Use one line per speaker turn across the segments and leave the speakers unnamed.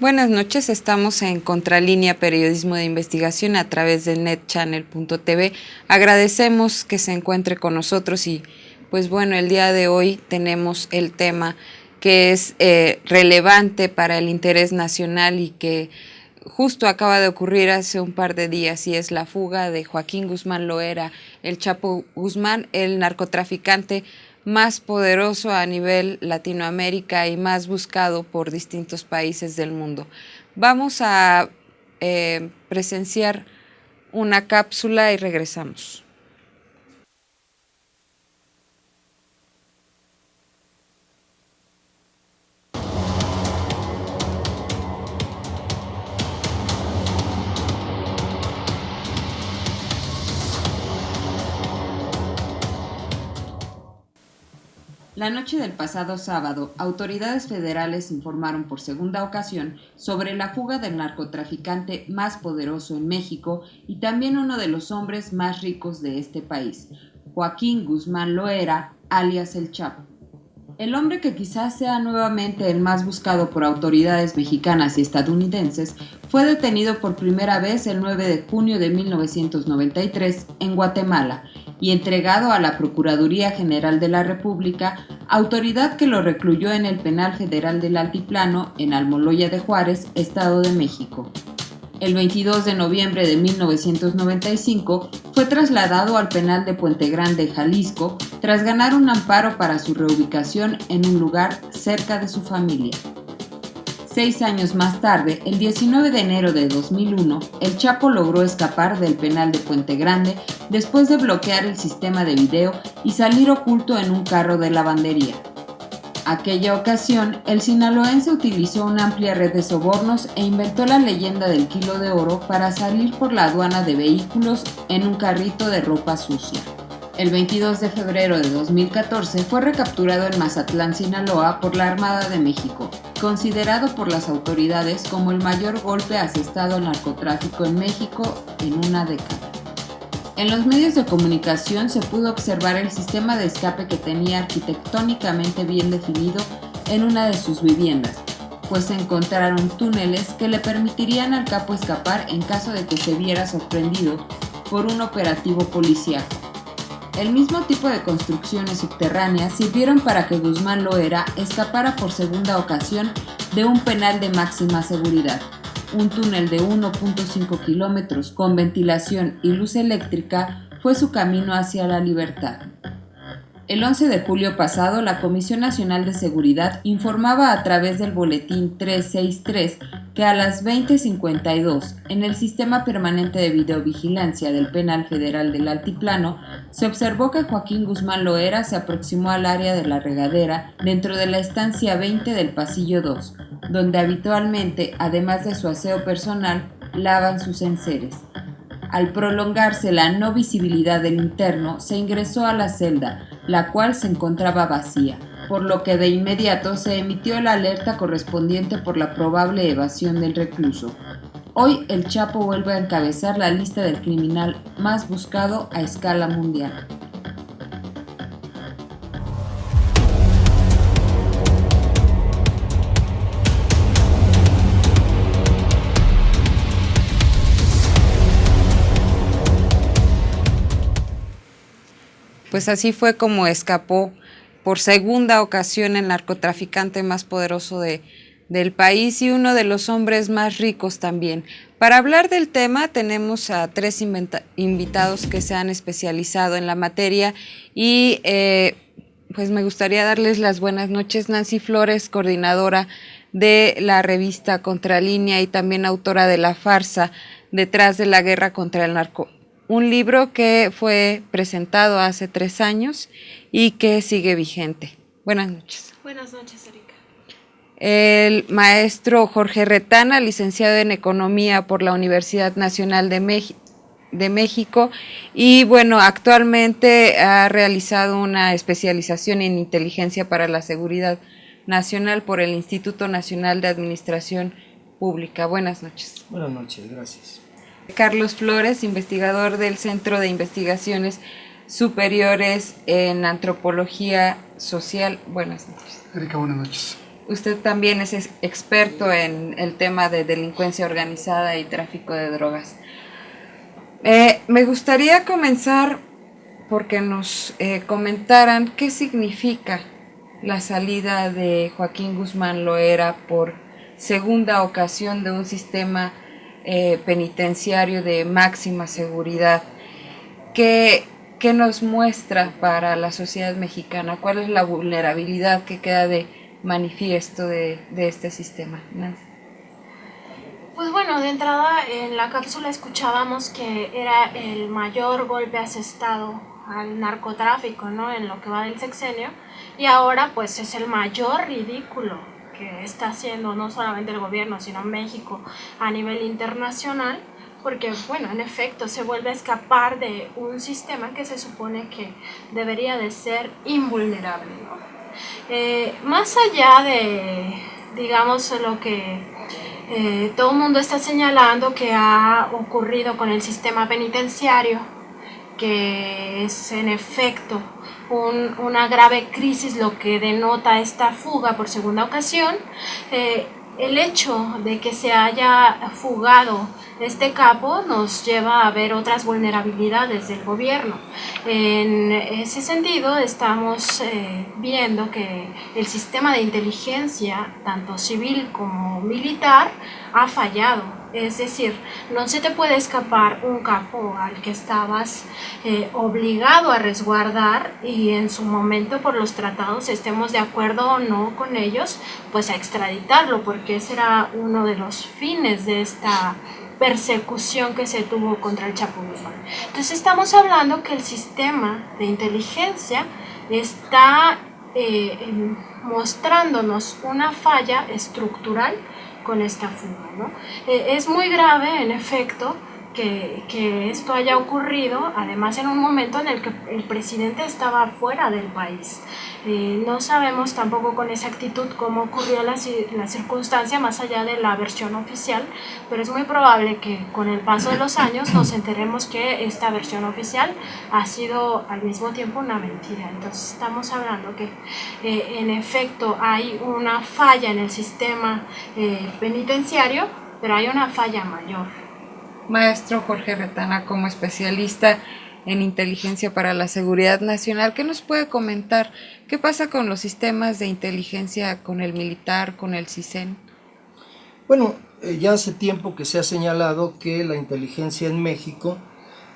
Buenas noches, estamos en Contralínea Periodismo de Investigación a través de netchannel.tv. Agradecemos que se encuentre con nosotros y pues bueno, el día de hoy tenemos el tema que es relevante para el interés nacional y que justo acaba de ocurrir hace un par de días, y es la fuga de Joaquín Guzmán Loera, el Chapo Guzmán, el narcotraficante más poderoso a nivel Latinoamérica y más buscado por distintos países del mundo. Vamos a presenciar una cápsula y regresamos. La noche del pasado sábado, autoridades federales informaron por segunda ocasión sobre la fuga del narcotraficante más poderoso en México y también uno de los hombres más ricos de este país, Joaquín Guzmán Loera, alias El Chapo. El hombre que quizás sea nuevamente el más buscado por autoridades mexicanas y estadounidenses fue detenido por primera vez el 9 de junio de 1993 en Guatemala y entregado a la Procuraduría General de la República, autoridad que lo recluyó en el Penal Federal del Altiplano en Almoloya de Juárez, Estado de México. El 22 de noviembre de 1995 fue trasladado al penal de Puente Grande, Jalisco, tras ganar un amparo para su reubicación en un lugar cerca de su familia. 6 años más tarde, el 19 de enero de 2001, el Chapo logró escapar del penal de Puente Grande después de bloquear el sistema de video y salir oculto en un carro de lavandería. Aquella ocasión, el sinaloense utilizó una amplia red de sobornos e inventó la leyenda del kilo de oro para salir por la aduana de vehículos en un carrito de ropa sucia. El 22 de febrero de 2014 fue recapturado en Mazatlán, Sinaloa, por la Armada de México, considerado por las autoridades como el mayor golpe asestado al narcotráfico en México en una década. En los medios de comunicación se pudo observar el sistema de escape que tenía arquitectónicamente bien definido en una de sus viviendas, pues se encontraron túneles que le permitirían al capo escapar en caso de que se viera sorprendido por un operativo policíaco. El mismo tipo de construcciones subterráneas sirvieron para que Guzmán Loera escapara por segunda ocasión de un penal de máxima seguridad. Un túnel de 1.5 kilómetros con ventilación y luz eléctrica fue su camino hacia la libertad. El 11 de julio pasado, la Comisión Nacional de Seguridad informaba a través del boletín 363 que a las 20:52, en el Sistema Permanente de Videovigilancia del Penal Federal del Altiplano, se observó que Joaquín Guzmán Loera se aproximó al área de la regadera dentro de la estancia 20 del pasillo 2, donde habitualmente, además de su aseo personal, lavan sus enseres. Al prolongarse la no visibilidad del interno, se ingresó a la celda, la cual se encontraba vacía, por lo que de inmediato se emitió la alerta correspondiente por la probable evasión del recluso. Hoy el Chapo vuelve a encabezar la lista del criminal más buscado a escala mundial. Pues así fue como escapó por segunda ocasión el narcotraficante más poderoso del país y uno de los hombres más ricos también. Para hablar del tema tenemos a tres invitados que se han especializado en la materia y pues me gustaría darles las buenas noches. Nancy Flores, coordinadora de la revista Contralínea y también autora de La farsa detrás de la guerra contra el narco. Un libro que fue presentado hace 3 años y que sigue vigente. Buenas noches.
Buenas noches, Erika.
El maestro Jorge Retana, licenciado en Economía por la Universidad Nacional de México y bueno, actualmente ha realizado una especialización en inteligencia para la seguridad nacional por el Instituto Nacional de Administración Pública. Buenas noches.
Buenas noches, gracias.
Carlos Flores, investigador del Centro de Investigaciones Superiores en Antropología Social. Buenas noches.
Erika, buenas noches.
usted también es experto en el tema de delincuencia organizada y tráfico de drogas. Me gustaría comenzar porque nos comentaran qué significa la salida de Joaquín Guzmán Loera por segunda ocasión de un sistema penitenciario de máxima seguridad. ¿Qué nos muestra para la sociedad mexicana? ¿Cuál es la vulnerabilidad que queda de manifiesto de este sistema? Nancy.
Pues bueno, de entrada en la cápsula escuchábamos que era el mayor golpe asestado al narcotráfico, ¿no? En lo que va del sexenio, y ahora pues es el mayor ridículo que está haciendo no solamente el gobierno, sino México a nivel internacional, porque bueno, en efecto se vuelve a escapar de un sistema que se supone que debería de ser invulnerable, ¿no? Más allá de, digamos, lo que todo el mundo está señalando que ha ocurrido con el sistema penitenciario, que es en efecto una grave crisis lo que denota esta fuga por segunda ocasión. El hecho de que se haya fugado este capo nos lleva a ver otras vulnerabilidades del gobierno. En ese sentido, estamos viendo que el sistema de inteligencia, tanto civil como militar, ha fallado. Es decir, no se te puede escapar un capo al que estabas obligado a resguardar, y en su momento por los tratados, estemos de acuerdo o no con ellos, pues a extraditarlo, porque ese era uno de los fines de esta persecución que se tuvo contra el Chapo Guzmán. Entonces estamos hablando que el sistema de inteligencia está mostrándonos una falla estructural con esta fuga, ¿no? Es muy grave, en efecto, que esto haya ocurrido, además en un momento en el que el presidente estaba fuera del país. No sabemos tampoco con exactitud cómo ocurrió la circunstancia más allá de la versión oficial, pero es muy probable que con el paso de los años nos enteremos que esta versión oficial ha sido al mismo tiempo una mentira. Entonces estamos hablando que en efecto hay una falla en el sistema penitenciario, pero hay una falla mayor.
Maestro Jorge Retana, como especialista en inteligencia para la seguridad nacional, ¿qué nos puede comentar? ¿Qué pasa con los sistemas de inteligencia, con el militar, con el CISEN?
Bueno, ya hace tiempo que se ha señalado que la inteligencia en México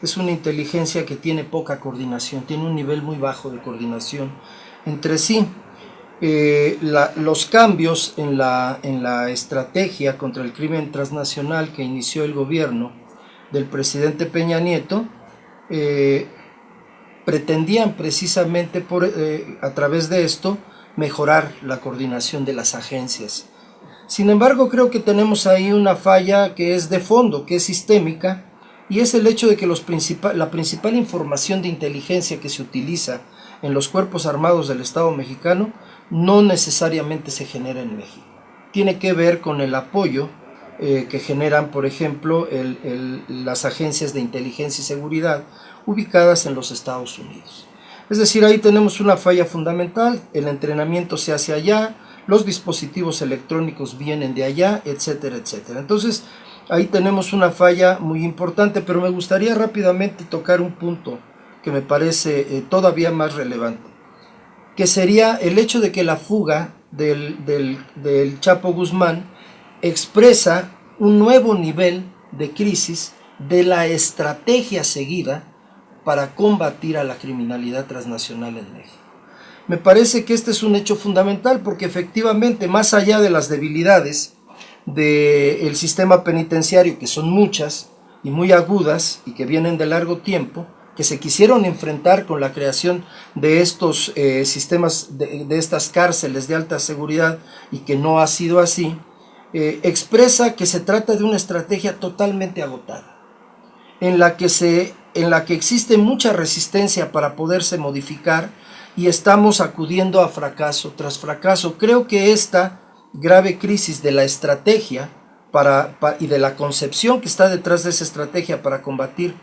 es una inteligencia que tiene poca coordinación, tiene un nivel muy bajo de coordinación entre sí. Los cambios en la estrategia contra el crimen transnacional que inició el gobierno del presidente Peña Nieto pretendían precisamente a través de esto mejorar la coordinación de las agencias. Sin embargo, creo que tenemos ahí una falla que es de fondo, que es sistémica, y es el hecho de que la principal información de inteligencia que se utiliza en los cuerpos armados del Estado mexicano no necesariamente se genera en México. Tiene que ver con el apoyo que generan, por ejemplo, las agencias de inteligencia y seguridad ubicadas en los Estados Unidos. Es decir, ahí tenemos una falla fundamental, el entrenamiento se hace allá, los dispositivos electrónicos vienen de allá, etcétera, etcétera. Entonces, ahí tenemos una falla muy importante, pero me gustaría rápidamente tocar un punto que me parece todavía más relevante, que sería el hecho de que la fuga del Chapo Guzmán expresa un nuevo nivel de crisis de la estrategia seguida para combatir a la criminalidad transnacional en México. Me parece que este es un hecho fundamental porque efectivamente, más allá de las debilidades del sistema penitenciario, que son muchas y muy agudas y que vienen de largo tiempo, que se quisieron enfrentar con la creación de estos sistemas, de estas cárceles de alta seguridad, y que no ha sido así, expresa que se trata de una estrategia totalmente agotada, en la que existe mucha resistencia para poderse modificar, y estamos acudiendo a fracaso tras fracaso. Creo que esta grave crisis de la estrategia y de la concepción que está detrás de esa estrategia para combatir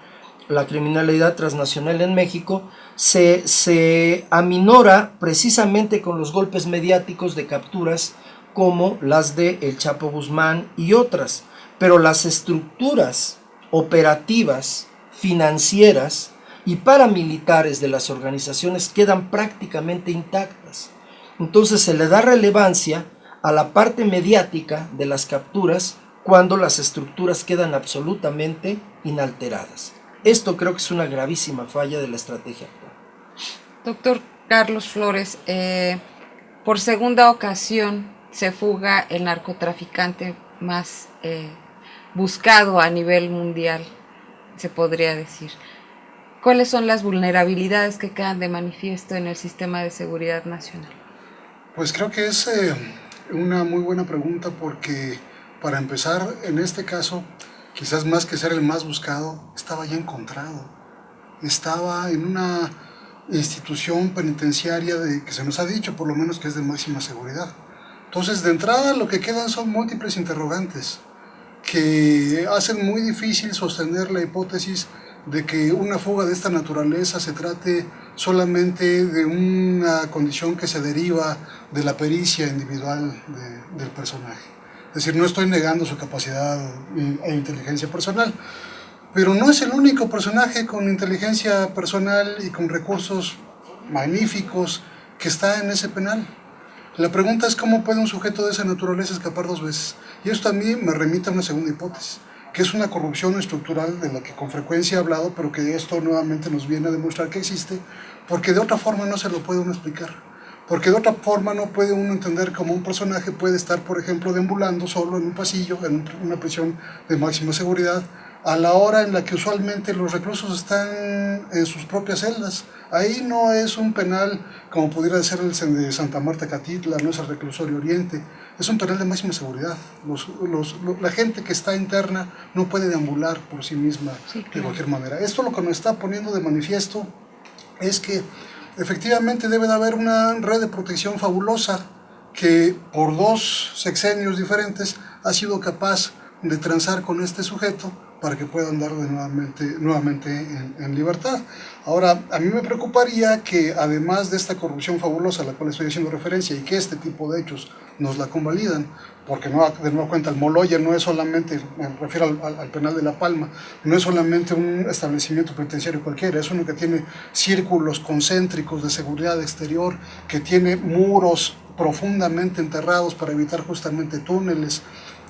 la criminalidad transnacional en México se aminora precisamente con los golpes mediáticos de capturas como las de El Chapo Guzmán y otras, pero las estructuras operativas, financieras y paramilitares de las organizaciones quedan prácticamente intactas. Entonces se le da relevancia a la parte mediática de las capturas cuando las estructuras quedan absolutamente inalteradas. Esto creo que es una gravísima falla de la estrategia actual.
Doctor Carlos Flores, por segunda ocasión se fuga el narcotraficante más buscado a nivel mundial, se podría decir. ¿Cuáles son las vulnerabilidades que quedan de manifiesto en el sistema de seguridad nacional?
Pues creo que es una muy buena pregunta, porque para empezar, en este caso, quizás más que ser el más buscado, estaba ya encontrado. Estaba en una institución penitenciaria que se nos ha dicho por lo menos que es de máxima seguridad. Entonces, de entrada, lo que quedan son múltiples interrogantes que hacen muy difícil sostener la hipótesis de que una fuga de esta naturaleza se trate solamente de una condición que se deriva de la pericia individual del personaje. Es decir, no estoy negando su capacidad e inteligencia personal, pero no es el único personaje con inteligencia personal y con recursos magníficos que está en ese penal. La pregunta es cómo puede un sujeto de esa naturaleza escapar dos veces. Y esto a mí me remite a una segunda hipótesis, que es una corrupción estructural de la que con frecuencia he hablado, pero que esto nuevamente nos viene a demostrar que existe, porque de otra forma no se lo puede uno explicar. Porque de otra forma no puede uno entender cómo un personaje puede estar, por ejemplo, deambulando solo en un pasillo, en una prisión de máxima seguridad, a la hora en la que usualmente los reclusos están en sus propias celdas. Ahí no es un penal como pudiera ser el de Santa Marta Catitla, no es el reclusorio Oriente, es un penal de máxima seguridad. La gente que está interna no puede deambular por sí misma, sí, claro, de cualquier manera. Esto lo que nos está poniendo de manifiesto es que efectivamente debe de haber una red de protección fabulosa que por 2 sexenios diferentes ha sido capaz de transar con este sujeto para que pueda andar nuevamente en libertad. Ahora, a mí me preocuparía que además de esta corrupción fabulosa a la cual estoy haciendo referencia y que este tipo de hechos nos la convalidan, porque de nueva cuenta el Moloyer no es solamente, me refiero al penal de La Palma, no es solamente un establecimiento penitenciario cualquiera, es uno que tiene círculos concéntricos de seguridad exterior, que tiene muros profundamente enterrados para evitar justamente túneles,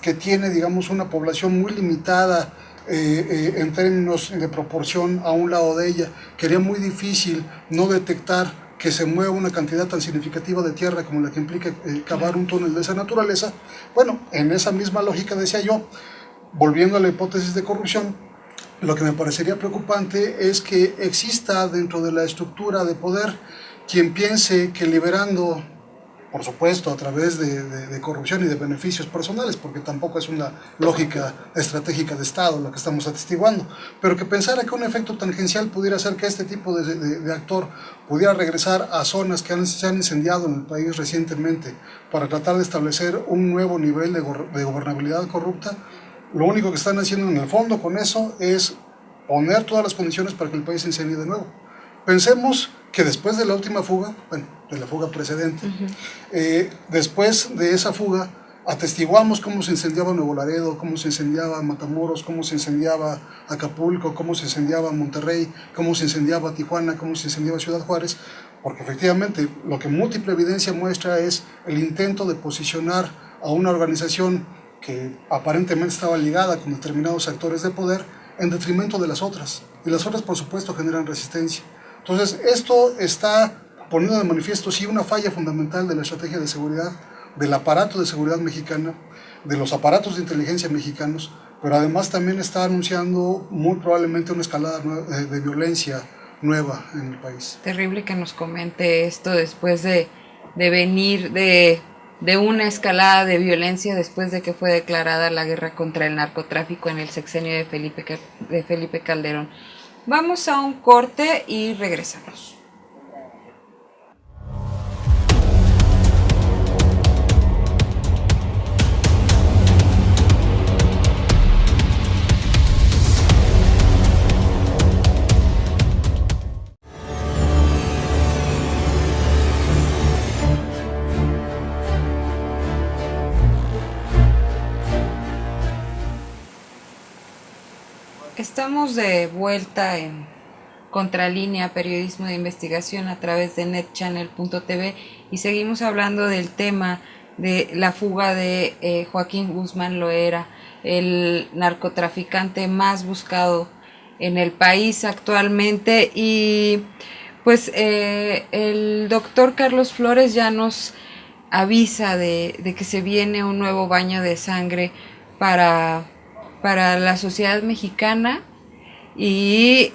que tiene, digamos, una población muy limitada en términos de proporción a un lado de ella, que haría muy difícil no detectar que se mueva una cantidad tan significativa de tierra como la que implica cavar un túnel de esa naturaleza. Bueno, en esa misma lógica, decía yo, volviendo a la hipótesis de corrupción, lo que me parecería preocupante es que exista dentro de la estructura de poder quien piense que liberando, por supuesto, a través de corrupción y de beneficios personales, porque tampoco es una lógica estratégica de Estado lo que estamos atestiguando, pero que pensara que un efecto tangencial pudiera ser que este tipo de actor pudiera regresar a zonas que se han incendiado en el país recientemente para tratar de establecer un nuevo nivel de gobernabilidad corrupta. Lo único que están haciendo en el fondo con eso es poner todas las condiciones para que el país se incendie de nuevo. Pensemos que después de la última fuga, bueno, de la fuga precedente, después de esa fuga, atestiguamos cómo se incendiaba Nuevo Laredo, cómo se incendiaba Matamoros, cómo se incendiaba Acapulco, cómo se incendiaba Monterrey, cómo se incendiaba Tijuana, cómo se incendiaba Ciudad Juárez, porque efectivamente lo que múltiple evidencia muestra es el intento de posicionar a una organización que aparentemente estaba ligada con determinados actores de poder en detrimento de las otras, y las otras por supuesto generan resistencia. Entonces esto está poniendo de manifiesto sí una falla fundamental de la estrategia de seguridad, del aparato de seguridad mexicana, de los aparatos de inteligencia mexicanos, pero además también está anunciando muy probablemente una escalada de violencia nueva en el país.
Terrible que nos comente esto después de venir de una escalada de violencia después de que fue declarada la guerra contra el narcotráfico en el sexenio de Felipe Calderón. Vamos a un corte y regresamos. estamos de vuelta en Contralínea, periodismo de investigación a través de netchannel.tv y seguimos hablando del tema de la fuga de Joaquín Guzmán Loera, el narcotraficante más buscado en el país actualmente. Y pues el doctor Carlos Flores ya nos avisa de que se viene un nuevo baño de sangre para la sociedad mexicana. Y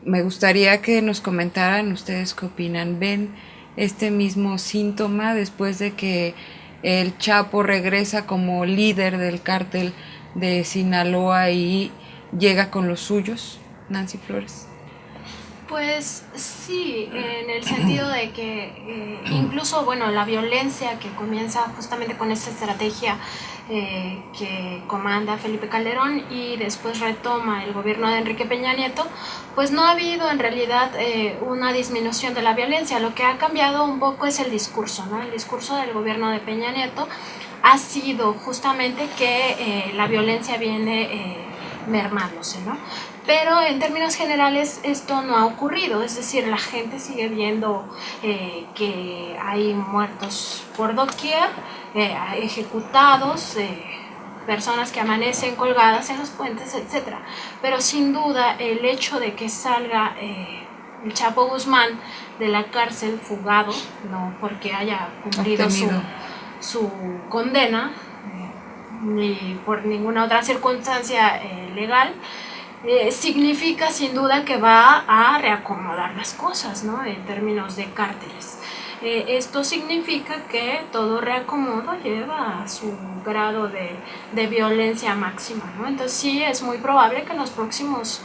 me gustaría que nos comentaran ustedes qué opinan. ¿Ven este mismo síntoma después de que el Chapo regresa como líder del cártel de Sinaloa y llega con los suyos? Nancy Flores.
Pues sí, en el sentido de que incluso, bueno, la violencia que comienza justamente con esta estrategia que comanda Felipe Calderón y después retoma el gobierno de Enrique Peña Nieto, pues no ha habido en realidad una disminución de la violencia. Lo que ha cambiado un poco es el discurso, ¿no? El discurso del gobierno de Peña Nieto ha sido justamente que la violencia viene mermándose, ¿no? Pero en términos generales esto no ha ocurrido, es decir, la gente sigue viendo que hay muertos por doquier, ejecutados, personas que amanecen colgadas en los puentes, etc. Pero sin duda el hecho de que salga el Chapo Guzmán de la cárcel fugado, no porque haya cumplido su condena, ni por ninguna otra circunstancia legal, significa sin duda que va a reacomodar las cosas, ¿no? En términos de cárteles. Esto significa que todo reacomodo lleva a su grado de violencia máxima, ¿no? Entonces sí es muy probable que en los próximos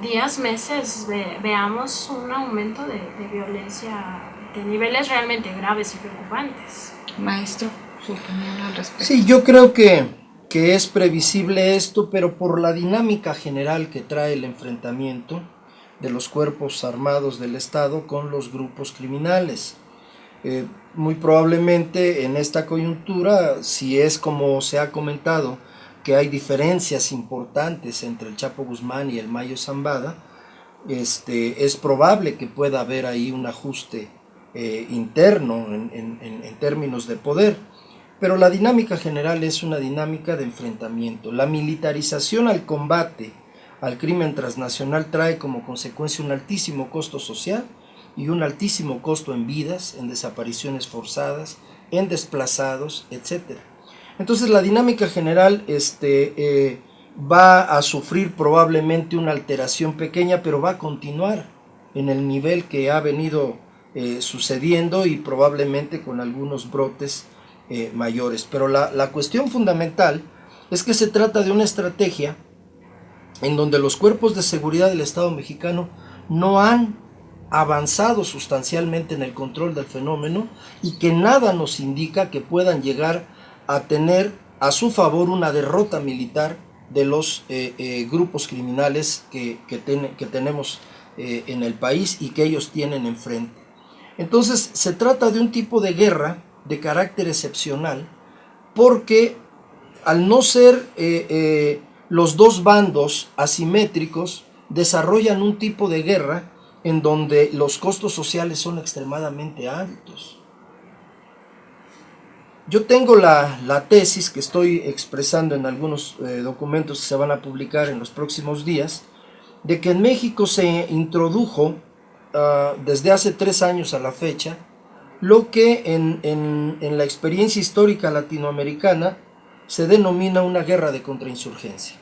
días, meses, veamos un aumento de violencia de niveles realmente graves y preocupantes.
Maestro, su opinión al respecto.
Sí, yo creo que es previsible esto, pero por la dinámica general que trae el enfrentamiento de los cuerpos armados del Estado con los grupos criminales. Muy probablemente en esta coyuntura, si es como se ha comentado, que hay diferencias importantes entre el Chapo Guzmán y el Mayo Zambada, es probable que pueda haber ahí un ajuste interno en términos de poder. Pero la dinámica general es una dinámica de enfrentamiento. La militarización al combate al crimen transnacional trae como consecuencia un altísimo costo social y un altísimo costo en vidas, en desapariciones forzadas, en desplazados, etc. Entonces la dinámica general va a sufrir probablemente una alteración pequeña, pero va a continuar en el nivel que ha venido sucediendo y probablemente con algunos brotes mayores. Pero la cuestión fundamental es que se trata de una estrategia en donde los cuerpos de seguridad del Estado mexicano no han avanzado sustancialmente en el control del fenómeno y que nada nos indica que puedan llegar a tener a su favor una derrota militar de los grupos criminales que tenemos en el país y que ellos tienen enfrente. Entonces se trata de un tipo de guerra de carácter excepcional, porque al no ser los dos bandos asimétricos, desarrollan un tipo de guerra en donde los costos sociales son extremadamente altos. Yo tengo la tesis que estoy expresando en algunos documentos que se van a publicar en los próximos días, de que en México se introdujo desde hace 3 años a la fecha lo que en la experiencia histórica latinoamericana se denomina una guerra de contrainsurgencia.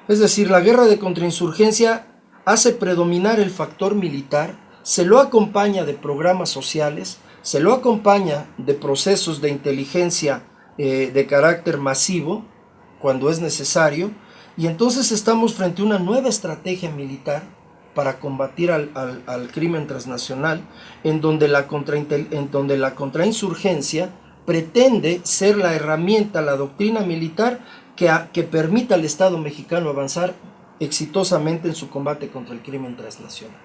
Es decir, la guerra de contrainsurgencia hace predominar el factor militar, se lo acompaña de programas sociales, se lo acompaña de procesos de inteligencia de carácter masivo, cuando es necesario, y entonces estamos frente a una nueva estrategia militar para combatir al crimen transnacional, en donde la contrainsurgencia pretende ser la herramienta, la doctrina militar que permita al Estado mexicano avanzar exitosamente en su combate contra el crimen transnacional.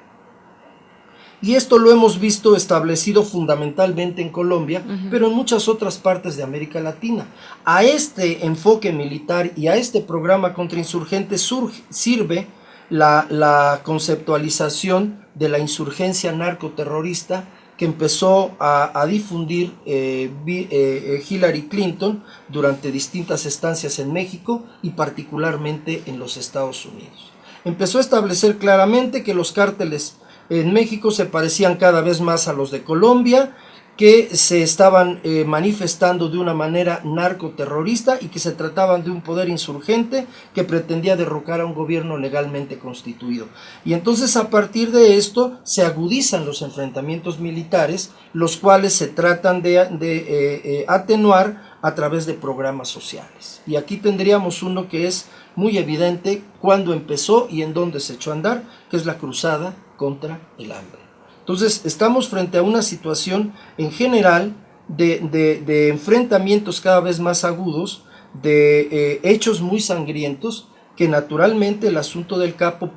Y esto lo hemos visto establecido fundamentalmente en Colombia, pero en muchas otras partes de América Latina. A este enfoque militar y a este programa contrainsurgente sirve la conceptualización de la insurgencia narcoterrorista que empezó a difundir Hillary Clinton durante distintas estancias en México y particularmente en los Estados Unidos. Empezó a establecer claramente que los cárteles en México se parecían cada vez más a los de Colombia, que se estaban manifestando de una manera narcoterrorista y que se trataban de un poder insurgente que pretendía derrocar a un gobierno legalmente constituido. Y entonces a partir de esto se agudizan los enfrentamientos militares, los cuales se tratan de atenuar a través de programas sociales. Y aquí tendríamos uno que es muy evidente cuándo empezó y en dónde se echó a andar, que es la cruzada contra el hambre. Entonces estamos frente a una situación en general de enfrentamientos cada vez más agudos, de hechos muy sangrientos, que naturalmente el asunto del Chapo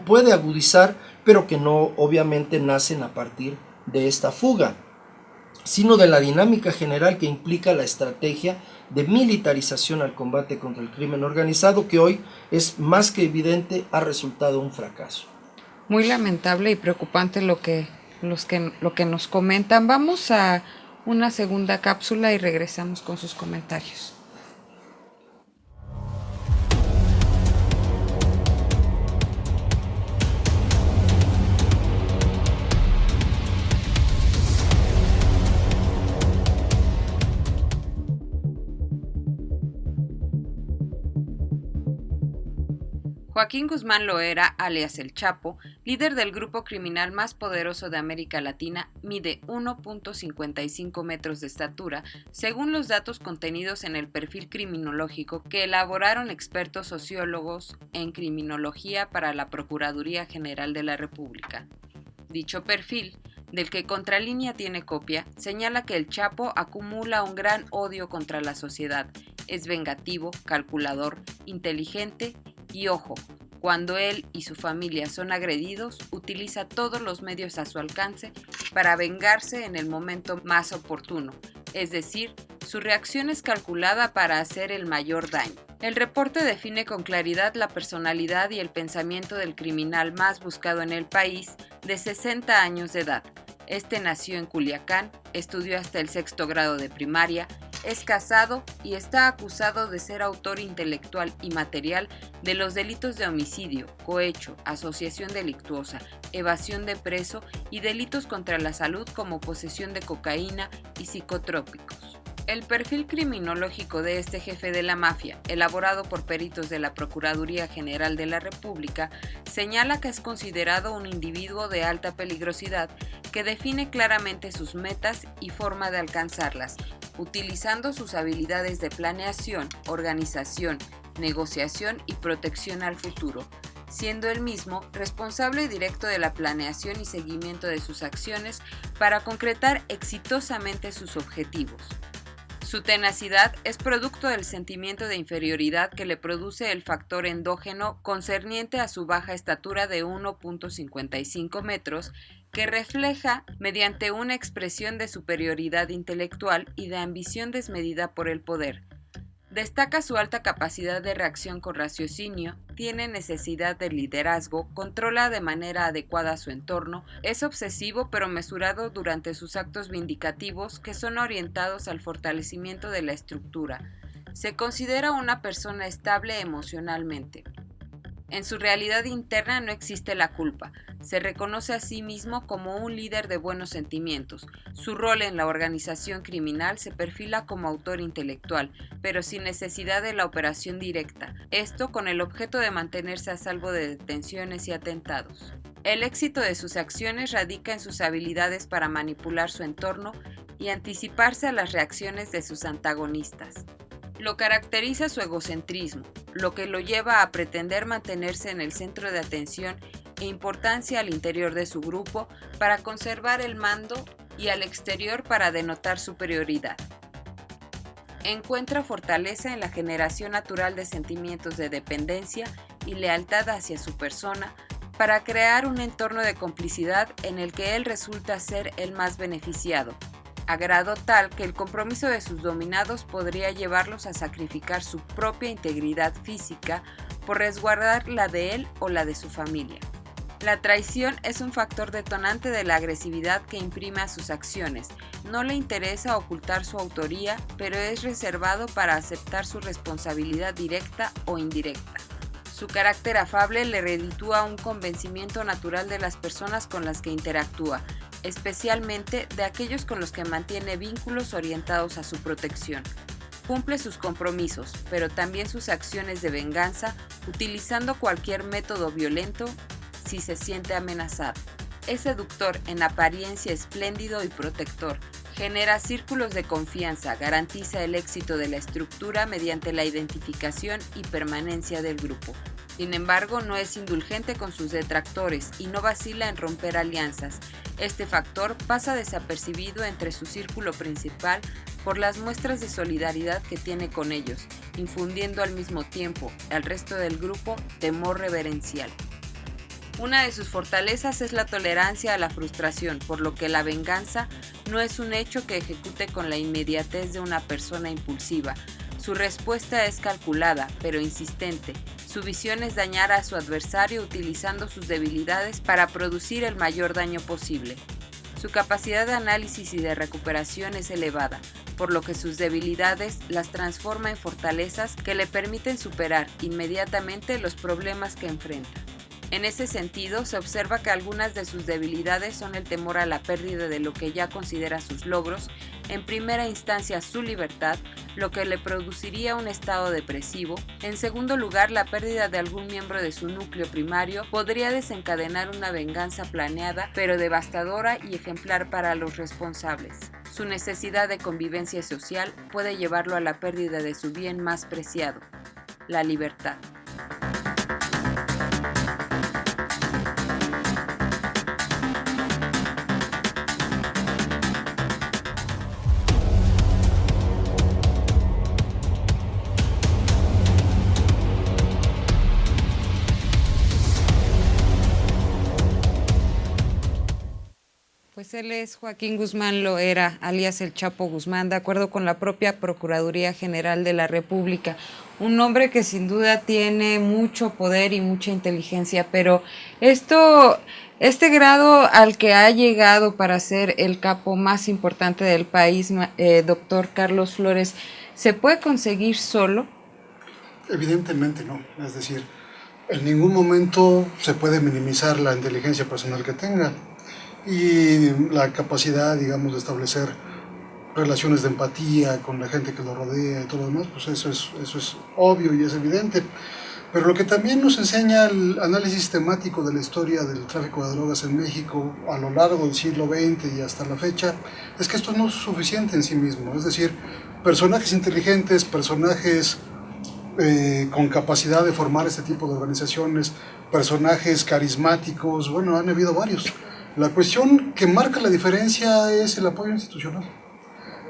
puede agudizar, pero que no obviamente nacen a partir de esta fuga, sino de la dinámica general que implica la estrategia de militarización al combate contra el crimen organizado, que hoy es más que evidente, ha resultado un fracaso.
Muy lamentable y preocupante lo que nos comentan. Vamos a una segunda cápsula y regresamos con sus comentarios. Joaquín Guzmán Loera, alias El Chapo, líder del grupo criminal más poderoso de América Latina, mide 1.55 metros de estatura, según los datos contenidos en el perfil criminológico que elaboraron expertos sociólogos en criminología para la Procuraduría General de la República. Dicho perfil, del que Contralínea tiene copia, señala que el Chapo acumula un gran odio contra la sociedad, es vengativo, calculador, inteligente y, ojo, cuando él y su familia son agredidos, utiliza todos los medios a su alcance para vengarse en el momento más oportuno, es decir, su reacción es calculada para hacer el mayor daño. El reporte define con claridad la personalidad y el pensamiento del criminal más buscado en el país de 60 años de edad. Este nació en Culiacán, estudió hasta el 6º grado de primaria, es casado y está acusado de ser autor intelectual y material de los delitos de homicidio, cohecho, asociación delictuosa, evasión de preso y delitos contra la salud como posesión de cocaína y psicotrópicos. El perfil criminológico de este jefe de la mafia, elaborado por peritos de la Procuraduría General de la República, señala que es considerado un individuo de alta peligrosidad que define claramente sus metas y forma de alcanzarlas, utilizando sus habilidades de planeación, organización, negociación y protección al futuro, siendo él mismo responsable directo de la planeación y seguimiento de sus acciones para concretar exitosamente sus objetivos. Su tenacidad es producto del sentimiento de inferioridad que le produce el factor endógeno concerniente a su baja estatura de 1.55 metros, que refleja mediante una expresión de superioridad intelectual y de ambición desmedida por el poder. Destaca su alta capacidad de reacción con raciocinio, tiene necesidad de liderazgo, controla de manera adecuada su entorno, es obsesivo pero mesurado durante sus actos vindicativos que son orientados al fortalecimiento de la estructura. Se considera una persona estable emocionalmente. En su realidad interna no existe la culpa. Se reconoce a sí mismo como un líder de buenos sentimientos. Su rol en la organización criminal se perfila como autor intelectual, pero sin necesidad de la operación directa. Esto con el objeto de mantenerse a salvo de detenciones y atentados. El éxito de sus acciones radica en sus habilidades para manipular su entorno y anticiparse a las reacciones de sus antagonistas. Lo caracteriza su egocentrismo, lo que lo lleva a pretender mantenerse en el centro de atención e importancia al interior de su grupo para conservar el mando y al exterior para denotar superioridad. Encuentra fortaleza en la generación natural de sentimientos de dependencia y lealtad hacia su persona, para crear un entorno de complicidad en el que él resulta ser el más beneficiado, a grado tal que el compromiso de sus dominados podría llevarlos a sacrificar su propia integridad física por resguardar la de él o la de su familia. La traición es un factor detonante de la agresividad que imprime a sus acciones. No le interesa ocultar su autoría, pero es reservado para aceptar su responsabilidad directa o indirecta. Su carácter afable le reditúa un convencimiento natural de las personas con las que interactúa, especialmente de aquellos con los que mantiene vínculos orientados a su protección. Cumple sus compromisos, pero también sus acciones de venganza, utilizando cualquier método violento si se siente amenazado. Es seductor, en apariencia espléndido y protector. Genera círculos de confianza, garantiza el éxito de la estructura mediante la identificación y permanencia del grupo. Sin embargo, no es indulgente con sus detractores y no vacila en romper alianzas. Este factor pasa desapercibido entre su círculo principal por las muestras de solidaridad que tiene con ellos, infundiendo al mismo tiempo al resto del grupo temor reverencial. Una de sus fortalezas es la tolerancia a la frustración, por lo que la venganza no es un hecho que ejecute con la inmediatez de una persona impulsiva. Su respuesta es calculada, pero insistente. Su visión es dañar a su adversario utilizando sus debilidades para producir el mayor daño posible. Su capacidad de análisis y de recuperación es elevada, por lo que sus debilidades las transforma en fortalezas que le permiten superar inmediatamente los problemas que enfrenta. En ese sentido, se observa que algunas de sus debilidades son el temor a la pérdida de lo que ya considera sus logros, en primera instancia su libertad, lo que le produciría un estado depresivo. En segundo lugar, la pérdida de algún miembro de su núcleo primario podría desencadenar una venganza planeada, pero devastadora y ejemplar para los responsables. Su necesidad de convivencia social puede llevarlo a la pérdida de su bien más preciado, la libertad. Pues él es Joaquín Guzmán Loera, alias El Chapo Guzmán, de acuerdo con la propia Procuraduría General de la República. Un hombre que sin duda tiene mucho poder y mucha inteligencia, pero este grado al que ha llegado para ser el capo más importante del país, doctor Carlos Flores, ¿se puede conseguir solo?
Evidentemente no, es decir, en ningún momento se puede minimizar la inteligencia personal que tenga y la capacidad, digamos, de establecer relaciones de empatía con la gente que lo rodea y todo lo demás, pues eso es obvio y es evidente. Pero lo que también nos enseña el análisis sistemático de la historia del tráfico de drogas en México a lo largo del siglo XX y hasta la fecha, es que esto no es suficiente en sí mismo. Es decir, personajes inteligentes, personajes con capacidad de formar este tipo de organizaciones, personajes carismáticos, bueno, han habido varios. La cuestión que marca la diferencia es el apoyo institucional.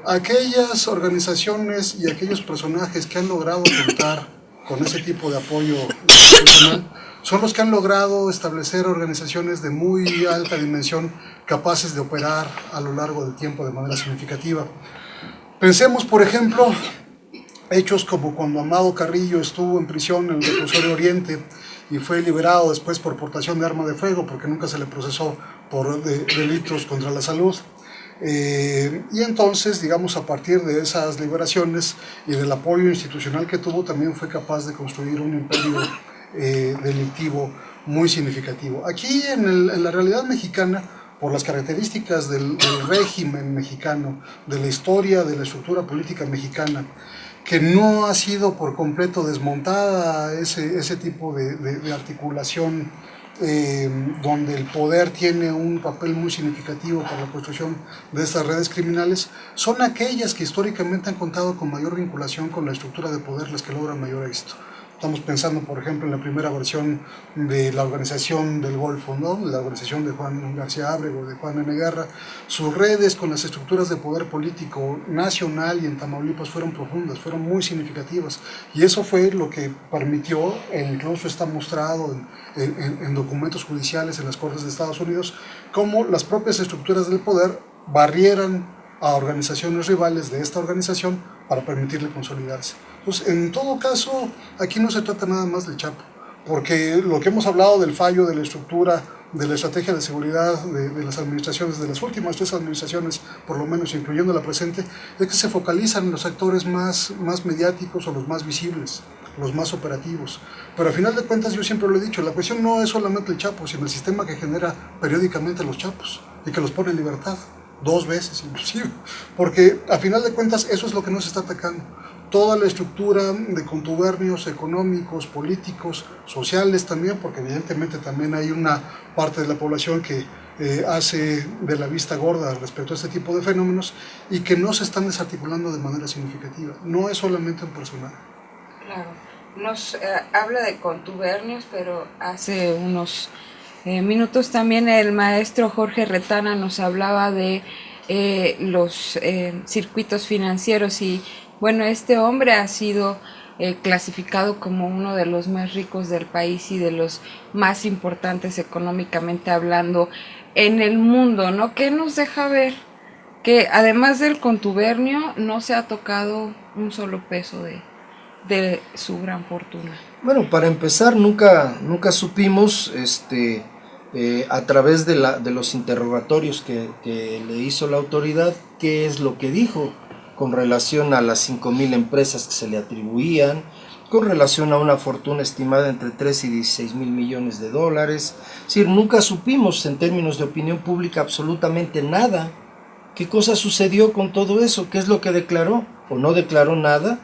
Aquellas organizaciones y aquellos personajes que han logrado contar con ese tipo de apoyo institucional son los que han logrado establecer organizaciones de muy alta dimensión capaces de operar a lo largo del tiempo de manera significativa. Pensemos, por ejemplo, hechos como cuando Amado Carrillo estuvo en prisión en el reclusorio Oriente y fue liberado después por portación de arma de fuego porque nunca se le procesó por delitos contra la salud. Y entonces, digamos, a partir de esas liberaciones y del apoyo institucional que tuvo, también fue capaz de construir un imperio delictivo muy significativo. Aquí en la realidad mexicana, por las características del régimen mexicano, de la historia, de la estructura política mexicana, que no ha sido por completo desmontada ese tipo de articulación donde el poder tiene un papel muy significativo para la construcción de estas redes criminales, son aquellas que históricamente han contado con mayor vinculación con la estructura de poder las que logran mayor éxito. Estamos pensando, por ejemplo, en la primera versión de la Organización del Golfo, ¿no? La organización de Juan García Ábrego, de Juan N. Guerra. Sus redes con las estructuras de poder político nacional y en Tamaulipas fueron profundas, fueron muy significativas. Y eso fue lo que permitió, e incluso está mostrado en documentos judiciales en las Cortes de Estados Unidos, cómo las propias estructuras del poder barrieran a organizaciones rivales de esta organización para permitirle consolidarse. Entonces, en todo caso, aquí no se trata nada más del Chapo, porque lo que hemos hablado del fallo de la estructura, de la estrategia de seguridad de las administraciones, de las últimas 3 administraciones, por lo menos incluyendo la presente, es que se focalizan en los actores más mediáticos o los más visibles, los más operativos. Pero al final de cuentas, yo siempre lo he dicho, la cuestión no es solamente el Chapo, sino el sistema que genera periódicamente los Chapos y que los pone en libertad, 2 veces inclusive, porque a final de cuentas eso es lo que nos está atacando. Toda la estructura de contubernios económicos, políticos, sociales también, porque evidentemente también hay una parte de la población que hace de la vista gorda respecto a este tipo de fenómenos y que no se están desarticulando de manera significativa. No es solamente un personaje.
Claro, nos habla de contubernios, pero hace unos minutos también el maestro Jorge Retana nos hablaba de los circuitos financieros y bueno, este hombre ha sido clasificado como uno de los más ricos del país y de los más importantes económicamente hablando en el mundo, ¿no? ¿Qué nos deja ver? Que además del contubernio no se ha tocado un solo peso de su gran fortuna.
Bueno, para empezar, nunca supimos, a través de los interrogatorios que le hizo la autoridad, qué es lo que dijo con relación a las 5,000 empresas que se le atribuían, con relación a una fortuna estimada entre 3 y 16 mil millones de dólares. Es decir, nunca supimos en términos de opinión pública absolutamente nada. ¿Qué cosa sucedió con todo eso? ¿Qué es lo que declaró? ¿O no declaró nada?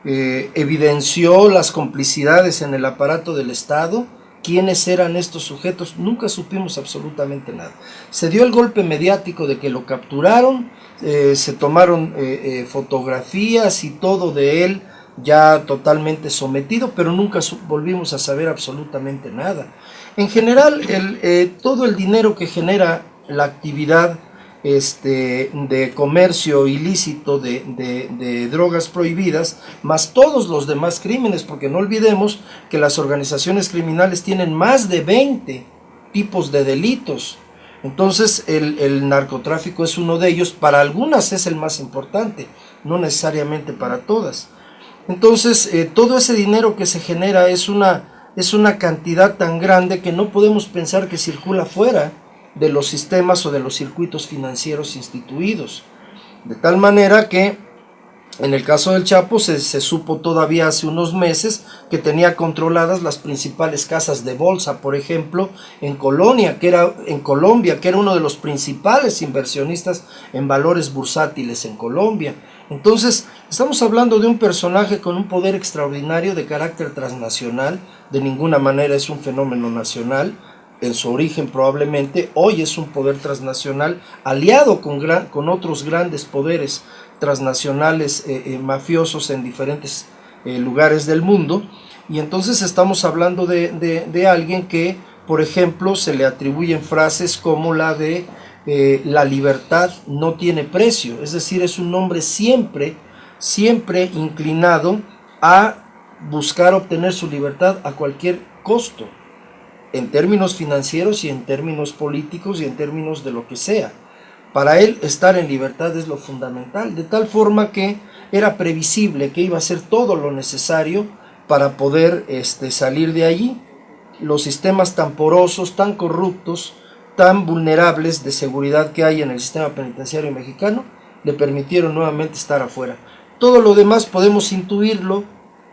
¿Evidenció las complicidades en el aparato del Estado? ¿Quiénes eran estos sujetos? Nunca supimos absolutamente nada. Se dio el golpe mediático de que lo capturaron, se tomaron fotografías y todo de él ya totalmente sometido, pero nunca volvimos a saber absolutamente nada. En general, todo el dinero que genera la actividad de comercio ilícito de drogas prohibidas, más todos los demás crímenes, porque no olvidemos que las organizaciones criminales tienen más de 20 tipos de delitos. Entonces el narcotráfico es uno de ellos, para algunas es el más importante, no necesariamente para todas. Entonces todo ese dinero que se genera es una cantidad tan grande que no podemos pensar que circula fuera de los sistemas o de los circuitos financieros instituidos. De tal manera que en el caso del Chapo se supo todavía hace unos meses que tenía controladas las principales casas de bolsa, por ejemplo, en Colombia, que era uno de los principales inversionistas en valores bursátiles en Colombia. Entonces, estamos hablando de un personaje con un poder extraordinario de carácter transnacional, de ninguna manera es un fenómeno nacional. En su origen probablemente, hoy es un poder transnacional aliado con otros grandes poderes transnacionales mafiosos en diferentes lugares del mundo, y entonces estamos hablando de alguien que, por ejemplo, se le atribuyen frases como la de la libertad no tiene precio, es decir, es un hombre siempre inclinado a buscar obtener su libertad a cualquier costo, en términos financieros y en términos políticos y en términos de lo que sea. Para él estar en libertad es lo fundamental, de tal forma que era previsible que iba a hacer todo lo necesario para poder salir de allí. Los sistemas tan porosos, tan corruptos, tan vulnerables de seguridad que hay en el sistema penitenciario mexicano, le permitieron nuevamente estar afuera. Todo lo demás podemos intuirlo,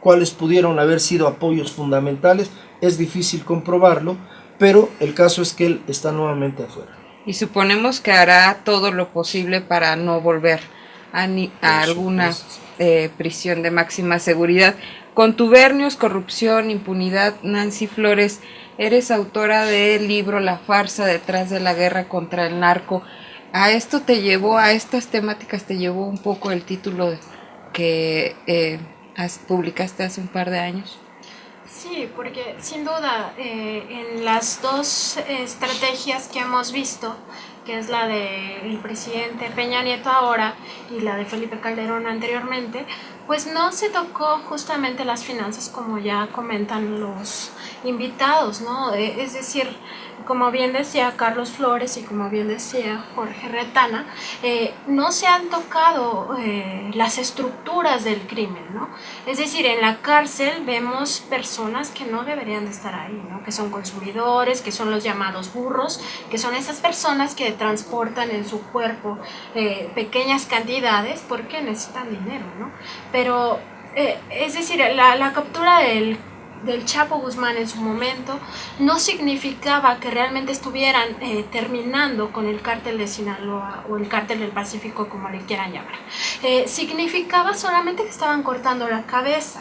cuáles pudieron haber sido apoyos fundamentales, es difícil comprobarlo, pero el caso es que él está nuevamente afuera.
Y suponemos que hará todo lo posible para no volver a alguna prisión de máxima seguridad. Contubernios, corrupción, impunidad. Nancy Flores, eres autora del libro La farsa detrás de la guerra contra el narco. A estas temáticas te llevó un poco el título que publicaste hace un par de años.
Sí, porque sin duda en las dos estrategias que hemos visto, que es la del presidente Peña Nieto ahora y la de Felipe Calderón anteriormente, pues no se tocó justamente las finanzas como ya comentan los invitados, ¿no? Es decir, como bien decía Carlos Flores y como bien decía Jorge Retana, no se han tocado las estructuras del crimen, ¿no? Es decir, en la cárcel vemos personas que no deberían de estar ahí, ¿no? Que son consumidores, que son los llamados burros, que son esas personas que transportan en su cuerpo pequeñas cantidades porque necesitan dinero, ¿no? Pero, es decir, la captura del Chapo Guzmán en su momento no significaba que realmente estuvieran terminando con el cártel de Sinaloa o el cártel del Pacífico, como le quieran llamar. Significaba solamente que estaban cortando la cabeza,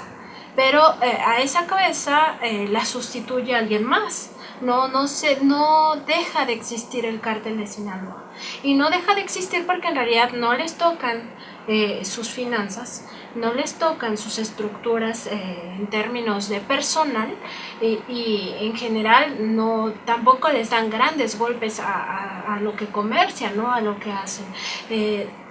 pero a esa cabeza la sustituye alguien más. No deja de existir el cártel de Sinaloa, y no deja de existir porque en realidad no les tocan sus finanzas, no les tocan sus estructuras en términos de personal, y en general tampoco les dan grandes golpes a lo que comercian, ¿no? A lo que hacen.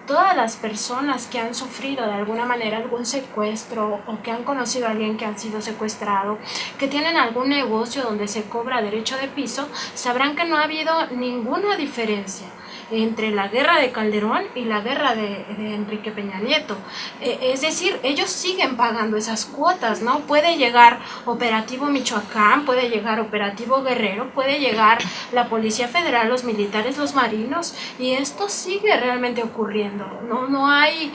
Todas las personas que han sufrido de alguna manera algún secuestro o que han conocido a alguien que ha sido secuestrado, que tienen algún negocio donde se cobra derecho de piso, sabrán que no ha habido ninguna diferencia entre la guerra de Calderón y la guerra de Enrique Peña Nieto. Es decir, ellos siguen pagando esas cuotas, ¿no? Puede llegar Operativo Michoacán, puede llegar Operativo Guerrero, puede llegar la Policía Federal, los militares, los marinos, y esto sigue realmente ocurriendo. No hay